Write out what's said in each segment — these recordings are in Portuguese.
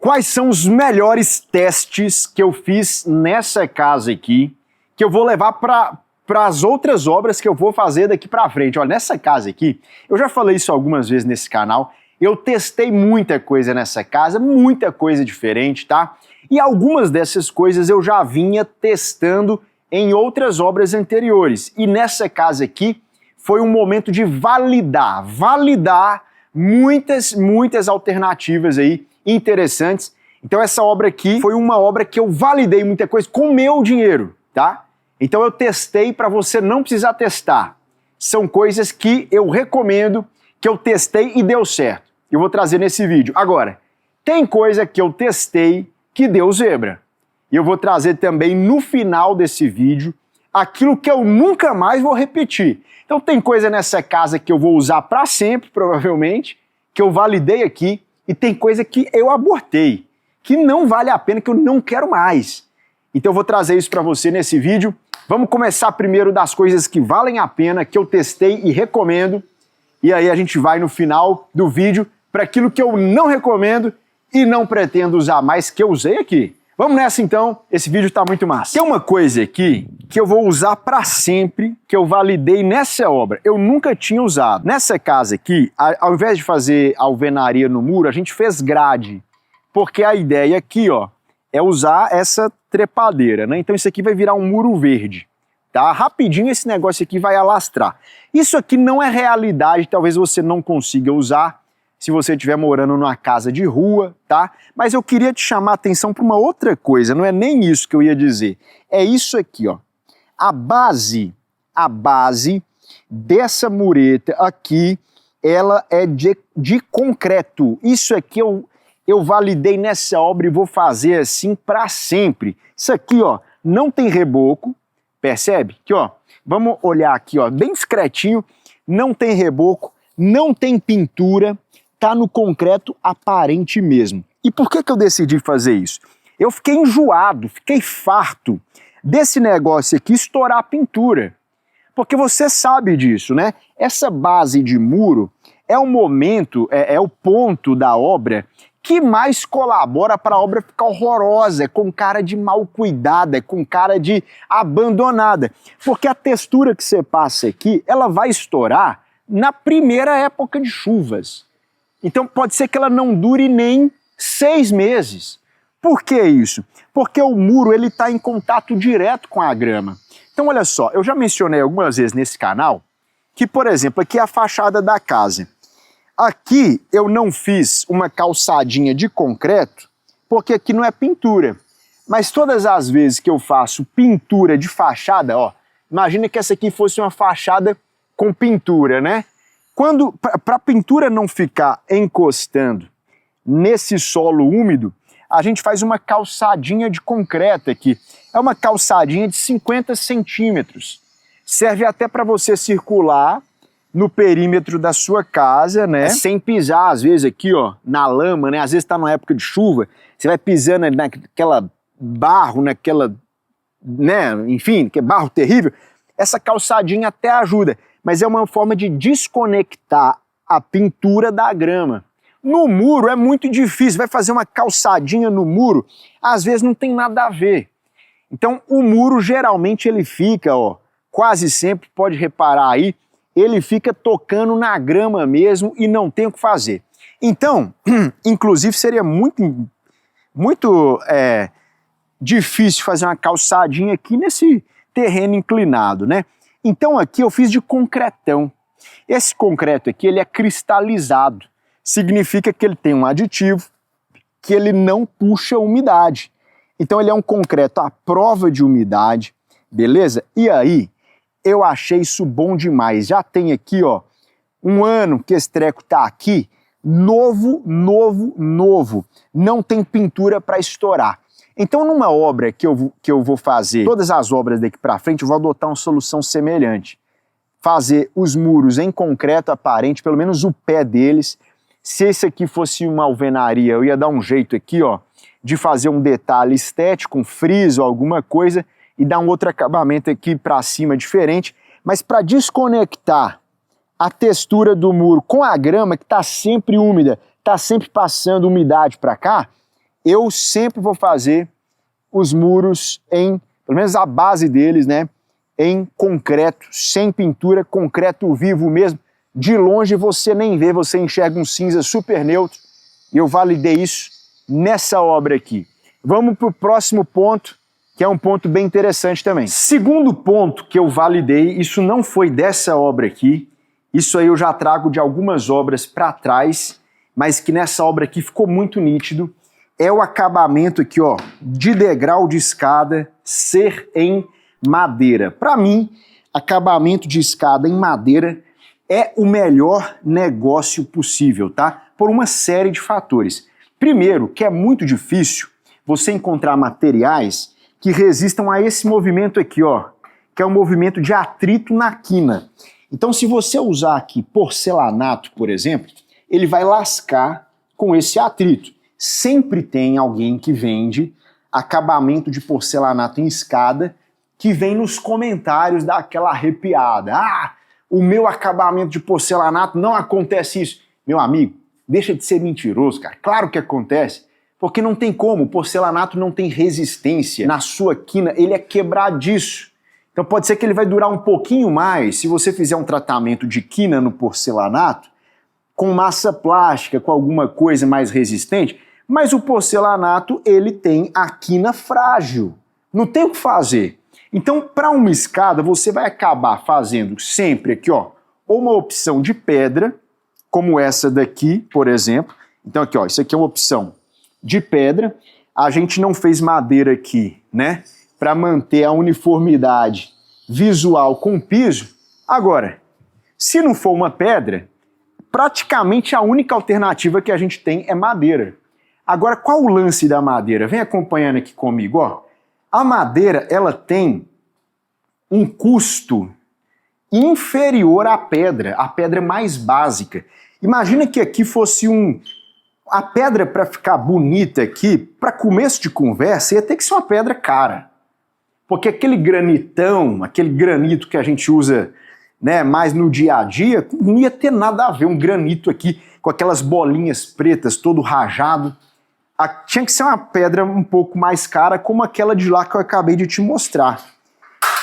Quais são os melhores testes que eu fiz nessa casa aqui, que eu vou levar para as outras obras que eu vou fazer daqui para frente? Olha, nessa casa aqui, eu já falei isso algumas vezes nesse canal, eu testei muita coisa nessa casa, muita coisa diferente, tá? E algumas dessas coisas eu já vinha testando em outras obras anteriores. E nessa casa aqui foi um momento de validar muitas alternativas aí interessantes. Então essa obra aqui foi uma obra que eu validei muita coisa com meu dinheiro, tá? Então eu testei para você não precisar testar. São coisas que eu recomendo, que eu testei e deu certo. Eu vou trazer nesse vídeo. Agora, tem coisa que eu testei que deu zebra. E eu vou trazer também no final desse vídeo aquilo que eu nunca mais vou repetir. Então tem coisa nessa casa que eu vou usar para sempre, provavelmente, que eu validei aqui, e tem coisa que eu abortei, que não vale a pena, que eu não quero mais. Então eu vou trazer isso para você nesse vídeo. Vamos começar primeiro das coisas que valem a pena, que eu testei e recomendo, e aí a gente vai no final do vídeo para aquilo que eu não recomendo e não pretendo usar mais, que eu usei aqui. Vamos nessa então, esse vídeo tá muito massa. Tem uma coisa aqui que eu vou usar para sempre, que eu validei nessa obra, eu nunca tinha usado. Nessa casa aqui, ao invés de fazer alvenaria no muro, a gente fez grade, porque a ideia aqui, ó, é usar essa trepadeira, né? Então isso aqui vai virar um muro verde, tá? Rapidinho esse negócio aqui vai alastrar. Isso aqui não é realidade, talvez você não consiga usar se você estiver morando numa casa de rua, tá? Mas eu queria te chamar a atenção para uma outra coisa, não é nem isso que eu ia dizer. É isso aqui, ó. A base dessa mureta aqui, ela é de concreto. Isso aqui eu validei nessa obra e vou fazer assim para sempre. Isso aqui, ó, não tem reboco, percebe? Aqui, ó, vamos olhar aqui, ó, bem discretinho, não tem reboco, não tem pintura, tá no concreto aparente mesmo. E por que eu decidi fazer isso? Eu fiquei enjoado, fiquei farto desse negócio aqui estourar a pintura. Porque você sabe disso, né? Essa base de muro é o momento, é o ponto da obra que mais colabora para a obra ficar horrorosa, é com cara de mal cuidada, é com cara de abandonada. Porque a textura que você passa aqui, ela vai estourar na primeira época de chuvas. Então pode ser que ela não dure nem 6 meses. Por que isso? Porque o muro ele está em contato direto com a grama. Então olha só, eu já mencionei algumas vezes nesse canal que, por exemplo, aqui é a fachada da casa. Aqui eu não fiz uma calçadinha de concreto, porque aqui não é pintura. Mas todas as vezes que eu faço pintura de fachada, ó, imagina que essa aqui fosse uma fachada com pintura, né? Para a pintura não ficar encostando nesse solo úmido, a gente faz uma calçadinha de concreto aqui. É uma calçadinha de 50 centímetros. Serve até para você circular no perímetro da sua casa, né? Sem pisar, às vezes, aqui, ó, na lama, né? Às vezes está numa época de chuva, você vai pisando naquela barro, naquela, né? Enfim, que é barro terrível. Essa calçadinha até ajuda, mas é uma forma de desconectar a pintura da grama. No muro é muito difícil, vai fazer uma calçadinha no muro, às vezes não tem nada a ver. Então o muro geralmente ele fica, ó, quase sempre, pode reparar aí, ele fica tocando na grama mesmo e não tem o que fazer. Então, inclusive seria muito difícil fazer uma calçadinha aqui nesse terreno inclinado, né? Então aqui eu fiz de concretão. Esse concreto aqui ele é cristalizado. Significa que ele tem um aditivo que ele não puxa umidade. Então ele é um concreto à prova de umidade, beleza? E aí eu achei isso bom demais. Já tem aqui, ó, 1 ano que esse treco tá aqui, novo. Não tem pintura para estourar. Então numa obra que eu vou fazer, todas as obras daqui para frente, eu vou adotar uma solução semelhante. Fazer os muros em concreto aparente, pelo menos o pé deles. Se esse aqui fosse uma alvenaria, eu ia dar um jeito aqui, ó, de fazer um detalhe estético, um friso, alguma coisa, e dar um outro acabamento aqui para cima diferente. Mas para desconectar a textura do muro com a grama, que está sempre úmida, está sempre passando umidade para cá, eu sempre vou fazer os muros em, pelo menos a base deles, né, em concreto, sem pintura, concreto vivo mesmo. De longe você nem vê, você enxerga um cinza super neutro, e eu validei isso nessa obra aqui. Vamos para o próximo ponto, que é um ponto bem interessante também. Segundo ponto que eu validei, isso não foi dessa obra aqui, isso aí eu já trago de algumas obras para trás, mas que nessa obra aqui ficou muito nítido, é o acabamento aqui, ó, de degrau de escada ser em madeira. Para mim, acabamento de escada em madeira é o melhor negócio possível, tá? Por uma série de fatores. Primeiro, que é muito difícil você encontrar materiais que resistam a esse movimento aqui, ó, que é um movimento de atrito na quina. Então, se você usar aqui porcelanato, por exemplo, ele vai lascar com esse atrito. Sempre tem alguém que vende acabamento de porcelanato em escada que vem nos comentários dar aquela arrepiada. Ah, o meu acabamento de porcelanato não acontece isso. Meu amigo, deixa de ser mentiroso, cara. Claro que acontece, porque não tem como. O porcelanato não tem resistência na sua quina, ele é quebradiço. Então pode ser que ele vai durar um pouquinho mais se você fizer um tratamento de quina no porcelanato com massa plástica, com alguma coisa mais resistente, mas o porcelanato, ele tem a quina frágil. Não tem o que fazer. Então, para uma escada, você vai acabar fazendo sempre aqui, ó, ou uma opção de pedra, como essa daqui, por exemplo. Então aqui, ó, isso aqui é uma opção de pedra. A gente não fez madeira aqui, né, para manter a uniformidade visual com o piso. Agora, se não for uma pedra, praticamente a única alternativa que a gente tem é madeira. Agora, qual o lance da madeira? Vem acompanhando aqui comigo, ó. A madeira, ela tem um custo inferior à pedra, a pedra mais básica. Imagina que aqui fosse a pedra para ficar bonita aqui, para começo de conversa, ia ter que ser uma pedra cara. Porque aquele granitão, aquele granito que a gente usa, né, mais no dia a dia, não ia ter nada a ver um granito aqui com aquelas bolinhas pretas, todo rajado. Tinha que ser uma pedra um pouco mais cara, como aquela de lá que eu acabei de te mostrar.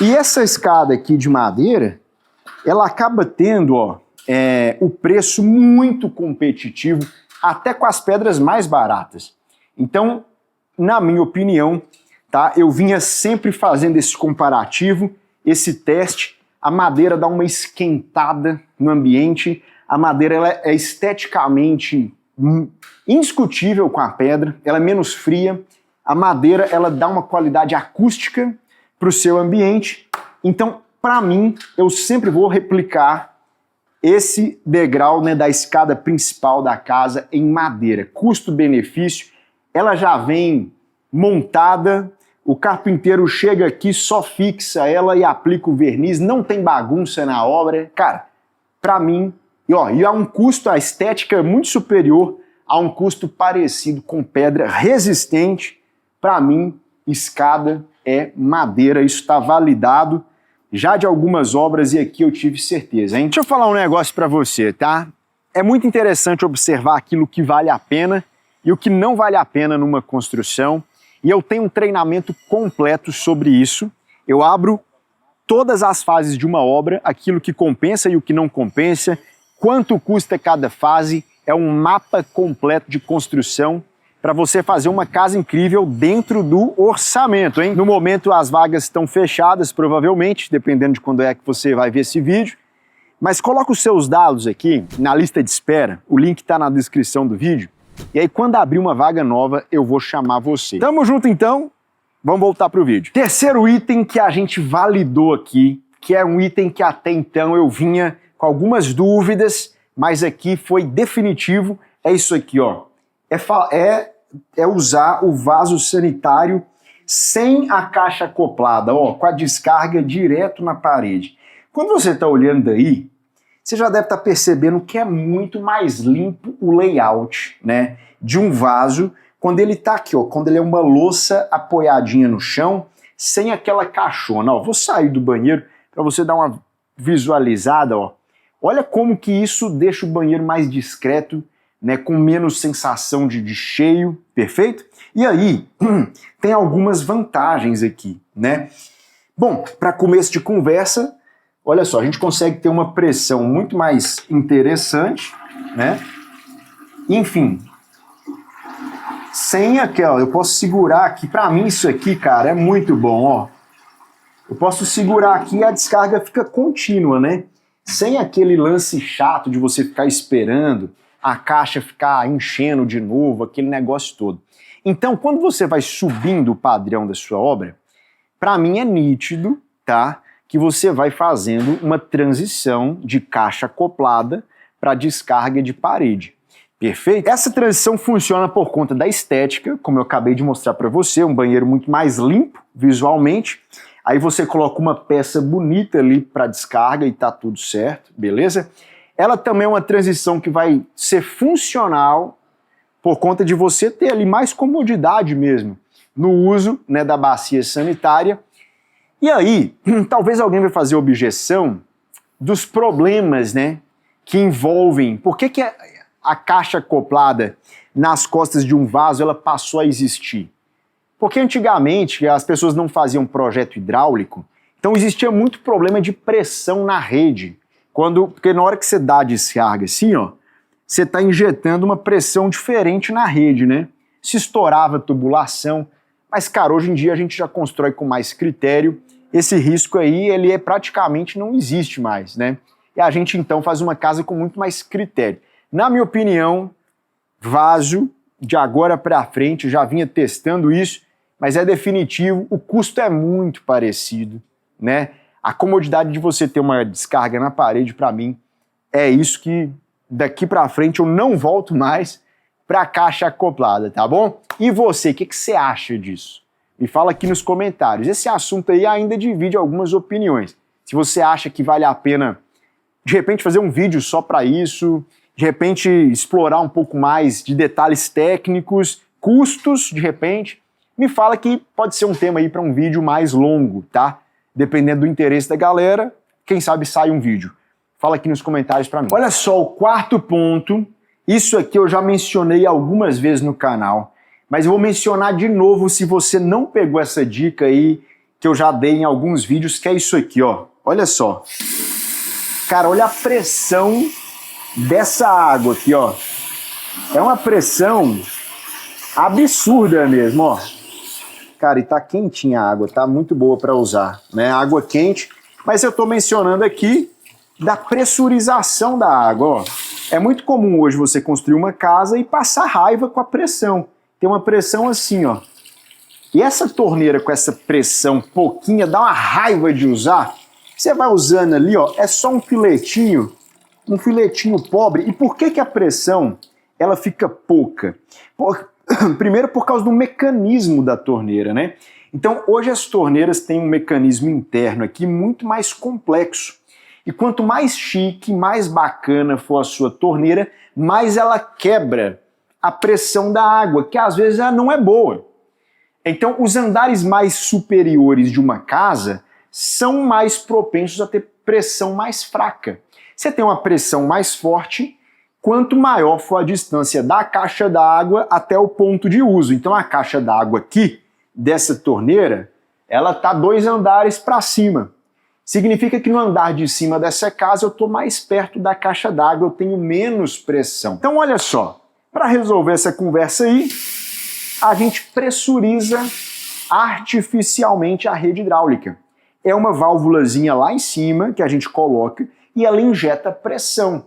E essa escada aqui de madeira, ela acaba tendo, ó, o preço muito competitivo, até com as pedras mais baratas. Então, na minha opinião, tá, eu vinha sempre fazendo esse comparativo, esse teste. A madeira dá uma esquentada no ambiente, a madeira ela é esteticamente indiscutível com a pedra, ela é menos fria, a madeira ela dá uma qualidade acústica para o seu ambiente. Então, para mim, eu sempre vou replicar esse degrau, né, da escada principal da casa em madeira. Custo-benefício, ela já vem montada, o carpinteiro chega aqui, só fixa ela e aplica o verniz, não tem bagunça na obra. Cara, para mim, e há um custo, a estética é muito superior a um custo parecido com pedra resistente. Para mim, escada é madeira, isso está validado já de algumas obras e aqui eu tive certeza, hein? Deixa eu falar um negócio para você, tá? É muito interessante observar aquilo que vale a pena e o que não vale a pena numa construção, e eu tenho um treinamento completo sobre isso. Eu abro todas as fases de uma obra, aquilo que compensa e o que não compensa, quanto custa cada fase, é um mapa completo de construção para você fazer uma casa incrível dentro do orçamento, hein? No momento as vagas estão fechadas, provavelmente, dependendo de quando é que você vai ver esse vídeo, mas coloca os seus dados aqui na lista de espera, o link está na descrição do vídeo, e aí quando abrir uma vaga nova eu vou chamar você. Tamo junto então, vamos voltar pro vídeo. Terceiro item que a gente validou aqui, que é um item que até então eu vinha com algumas dúvidas, mas aqui foi definitivo, é isso aqui, ó. É usar o vaso sanitário sem a caixa acoplada, ó, com a descarga direto na parede. Quando você está olhando daí, você já deve estar percebendo que é muito mais limpo o layout, né, de um vaso quando ele está aqui, ó, quando ele é uma louça apoiadinha no chão, sem aquela caixona. Ó, vou sair do banheiro para você dar uma visualizada, ó. Olha como que isso deixa o banheiro mais discreto, né, com menos sensação de cheio, perfeito? E aí, tem algumas vantagens aqui, né? Bom, para começo de conversa, olha só, a gente consegue ter uma pressão muito mais interessante, né? Enfim, sem aquela, eu posso segurar aqui, para mim isso aqui, cara, é muito bom, ó. Eu posso segurar aqui e a descarga fica contínua, né? Sem aquele lance chato de você ficar esperando, a caixa ficar enchendo de novo, aquele negócio todo. Então, quando você vai subindo o padrão da sua obra, para mim é nítido, tá? Que você vai fazendo uma transição de caixa acoplada para descarga de parede. Perfeito? Essa transição funciona por conta da estética, como eu acabei de mostrar para você, um banheiro muito mais limpo visualmente. Aí você coloca uma peça bonita ali para descarga e tá tudo certo, beleza? Ela também é uma transição que vai ser funcional por conta de você ter ali mais comodidade mesmo no uso, né, da bacia sanitária. E aí, talvez alguém vai fazer objeção dos problemas, né, que envolvem... Por que a caixa acoplada nas costas de um vaso ela passou a existir? Porque antigamente as pessoas não faziam projeto hidráulico, então existia muito problema de pressão na rede. Porque na hora que você dá a descarga assim, ó, você está injetando uma pressão diferente na rede, né? Se estourava a tubulação, mas cara, hoje em dia a gente já constrói com mais critério, esse risco aí, ele praticamente não existe mais, né? E a gente então faz uma casa com muito mais critério. Na minha opinião, vaso, de agora para frente, já vinha testando isso, mas é definitivo, o custo é muito parecido, né? A comodidade de você ter uma descarga na parede, para mim, é isso que daqui para frente eu não volto mais para a caixa acoplada, tá bom? E você, o que você acha disso? Me fala aqui nos comentários. Esse assunto aí ainda divide algumas opiniões. Se você acha que vale a pena, de repente, fazer um vídeo só para isso, de repente explorar um pouco mais de detalhes técnicos, custos, de repente, me fala que pode ser um tema aí para um vídeo mais longo, tá? Dependendo do interesse da galera, quem sabe sai um vídeo. Fala aqui nos comentários para mim. Olha só, o quarto ponto, isso aqui eu já mencionei algumas vezes no canal, mas eu vou mencionar de novo se você não pegou essa dica aí, que eu já dei em alguns vídeos, que é isso aqui, ó. Olha só. Cara, olha a pressão dessa água aqui, ó. É uma pressão absurda mesmo, ó. Cara, e tá quentinha a água, tá muito boa para usar, né? Água quente, mas eu tô mencionando aqui da pressurização da água, ó. É muito comum hoje você construir uma casa e passar raiva com a pressão. Tem uma pressão assim, ó. E essa torneira com essa pressão pouquinha dá uma raiva de usar. Você vai usando ali, ó, é só um filetinho pobre. E por que a pressão ela fica pouca? Primeiro por causa do mecanismo da torneira, né? Então hoje as torneiras têm um mecanismo interno aqui muito mais complexo. E quanto mais chique, mais bacana for a sua torneira, mais ela quebra a pressão da água, que às vezes ela não é boa. Então os andares mais superiores de uma casa são mais propensos a ter pressão mais fraca. Você tem uma pressão mais forte, quanto maior for a distância da caixa d'água até o ponto de uso. Então a caixa d'água aqui, dessa torneira, ela está 2 andares para cima. Significa que no andar de cima dessa casa eu estou mais perto da caixa d'água, eu tenho menos pressão. Então olha só, para resolver essa conversa aí, a gente pressuriza artificialmente a rede hidráulica. É uma válvulazinha lá em cima que a gente coloca e ela injeta pressão.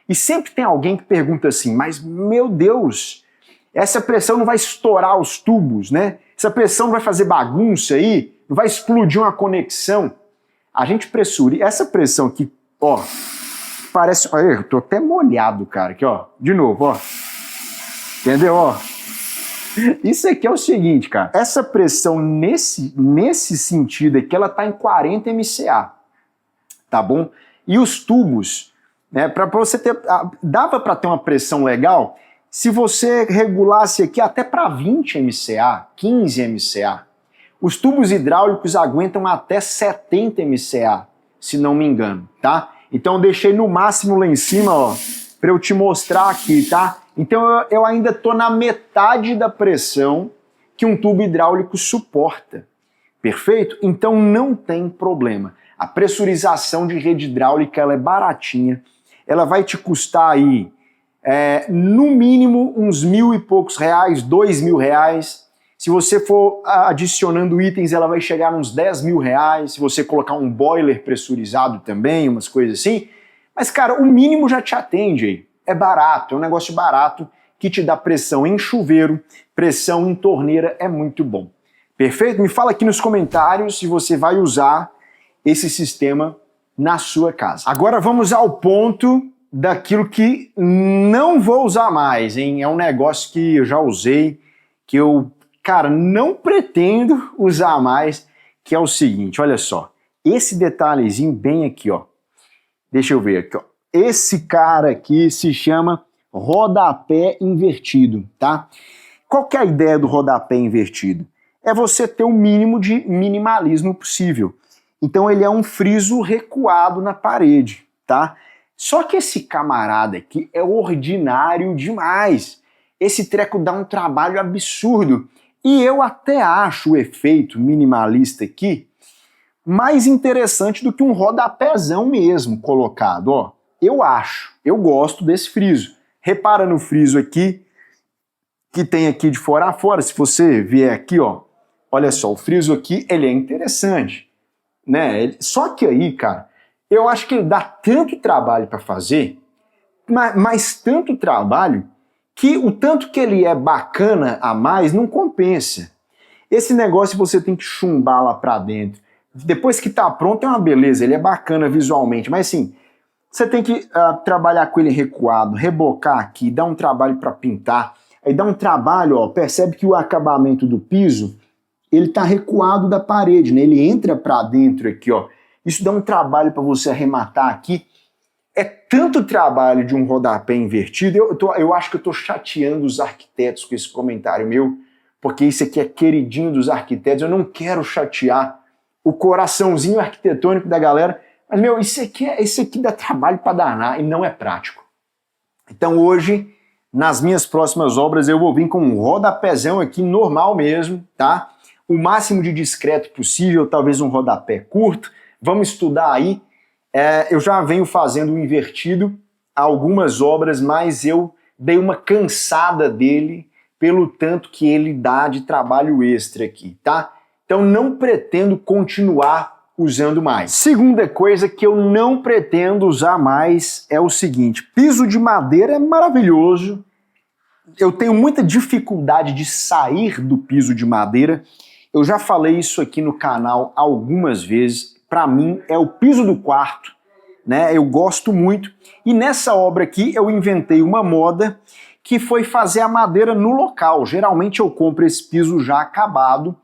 E sempre tem alguém que pergunta assim, mas meu Deus, essa pressão não vai estourar os tubos, né? Essa pressão não vai fazer bagunça aí? Não vai explodir uma conexão? A gente pressuriza, essa pressão aqui, ó, parece, olha, eu tô até molhado, cara, aqui, ó, de novo, ó, entendeu, ó? Isso aqui é o seguinte, cara, essa pressão nesse sentido aqui, ela tá em 40 MCA, tá bom? E os tubos, né, para você ter, dava para ter uma pressão legal se você regulasse aqui até para 20 MCA, 15 MCA. Os tubos hidráulicos aguentam até 70 MCA, se não me engano, tá? Então eu deixei no máximo lá em cima, ó, para eu te mostrar aqui, tá? Então eu ainda estou na metade da pressão que um tubo hidráulico suporta. Perfeito? Então não tem problema. A pressurização de rede hidráulica ela é baratinha. Ela vai te custar aí, no mínimo, uns R$1.000 e poucos, R$2.000. Se você for adicionando itens, ela vai chegar uns R$10.000. Se você colocar um boiler pressurizado também, umas coisas assim. Mas, cara, o mínimo já te atende aí. É barato, é um negócio barato que te dá pressão em chuveiro, pressão em torneira, é muito bom. Perfeito? Me fala aqui nos comentários se você vai usar esse sistema na sua casa. Agora vamos ao ponto daquilo que não vou usar mais, hein? É um negócio que eu já usei, que eu, cara, não pretendo usar mais, que é o seguinte, olha só. Esse detalhezinho bem aqui, ó. Deixa eu ver aqui, ó. Esse cara aqui se chama rodapé invertido, tá? Qual que é a ideia do rodapé invertido? É você ter o mínimo de minimalismo possível. Então ele é um friso recuado na parede, tá? Só que esse camarada aqui é ordinário demais. Esse treco dá um trabalho absurdo. E eu até acho o efeito minimalista aqui mais interessante do que um rodapézão mesmo colocado, ó. Eu acho, eu gosto desse friso. Repara no friso aqui, que tem aqui de fora a fora. Se você vier aqui, ó, olha só, o friso aqui, ele é interessante, né? Só que aí, cara, eu acho que ele dá tanto trabalho para fazer, mas tanto trabalho, que o tanto que ele é bacana a mais não compensa. Esse negócio você tem que chumbar lá para dentro. Depois que tá pronto é uma beleza, ele é bacana visualmente, mas assim, você tem que trabalhar com ele recuado, rebocar aqui, dar um trabalho para pintar, aí dá um trabalho, ó, percebe que o acabamento do piso, ele tá recuado da parede, né? Ele entra para dentro aqui, ó. Isso dá um trabalho para você arrematar aqui. É tanto trabalho de um rodapé invertido, eu acho que eu tô chateando os arquitetos com esse comentário meu, porque isso aqui é queridinho dos arquitetos, eu não quero chatear o coraçãozinho arquitetônico da galera, mas, meu, isso aqui dá trabalho para danar e não é prático. Então hoje, nas minhas próximas obras, eu vou vir com um rodapézão aqui normal mesmo, tá? O máximo de discreto possível, talvez um rodapé curto. Vamos estudar aí. Eu já venho fazendo o invertido algumas obras, mas eu dei uma cansada dele pelo tanto que ele dá de trabalho extra aqui, tá? Então não pretendo continuar usando mais. Segunda coisa que eu não pretendo usar mais é o seguinte, piso de madeira é maravilhoso, eu tenho muita dificuldade de sair do piso de madeira, eu já falei isso aqui no canal algumas vezes, para mim é o piso do quarto, né? Eu gosto muito, e nessa obra aqui eu inventei uma moda que foi fazer a madeira no local. Geralmente eu compro esse piso já acabado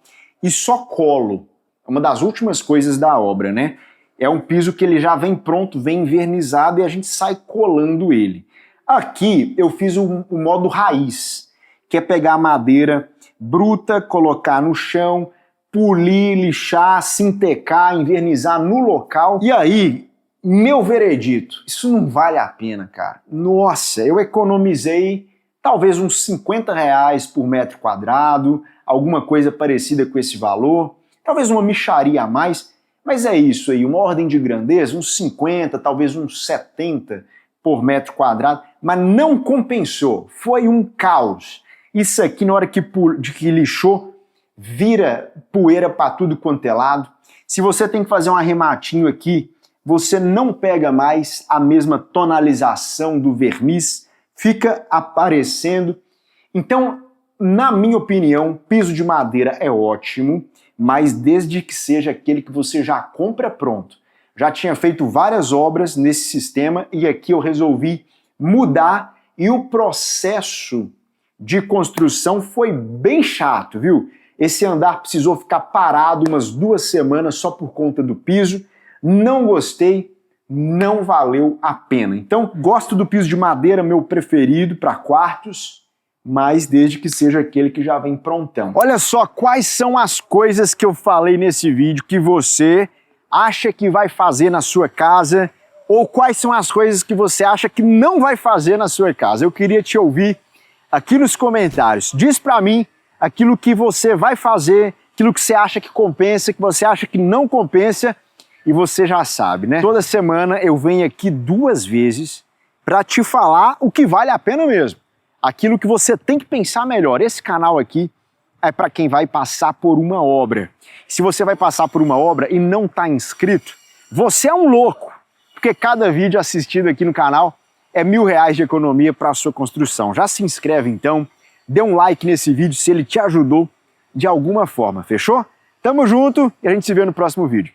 e só colo. Uma das últimas coisas da obra, né? É um piso que ele já vem pronto, vem envernizado e a gente sai colando ele. Aqui eu fiz o modo raiz, que é pegar a madeira bruta, colocar no chão, polir, lixar, sintecar, invernizar no local. E aí, meu veredito, isso não vale a pena, cara. Nossa, eu economizei talvez uns R$50 por metro quadrado, alguma coisa parecida com esse valor. Talvez uma mixaria a mais, mas é isso aí, uma ordem de grandeza, uns 50, talvez uns 70 por metro quadrado, mas não compensou, foi um caos. Isso aqui, na hora que lixou, vira poeira para tudo quanto é lado. Se você tem que fazer um arrematinho aqui, você não pega mais a mesma tonalização do verniz, fica aparecendo. Então, na minha opinião, piso de madeira é ótimo, mas desde que seja aquele que você já compra pronto. Já tinha feito várias obras nesse sistema e aqui eu resolvi mudar e o processo de construção foi bem chato, viu? Esse andar precisou ficar parado umas 2 semanas só por conta do piso. Não gostei, não valeu a pena. Então, gosto do piso de madeira, meu preferido para quartos, mas desde que seja aquele que já vem prontão. Olha só quais são as coisas que eu falei nesse vídeo que você acha que vai fazer na sua casa Ou quais são as coisas que você acha que não vai fazer na sua casa? Eu queria te ouvir aqui nos comentários. Diz pra mim aquilo que você vai fazer, aquilo que você acha que compensa, que você acha que não compensa, e você já sabe, né? Toda semana eu venho aqui 2 vezes para te falar o que vale a pena mesmo. Aquilo que você tem que pensar melhor. Esse canal aqui é para quem vai passar por uma obra. Se você vai passar por uma obra e não está inscrito, você é um louco, porque cada vídeo assistido aqui no canal é R$1.000 de economia para a sua construção. Já se inscreve então, dê um like nesse vídeo se ele te ajudou de alguma forma, fechou? Tamo junto e a gente se vê no próximo vídeo.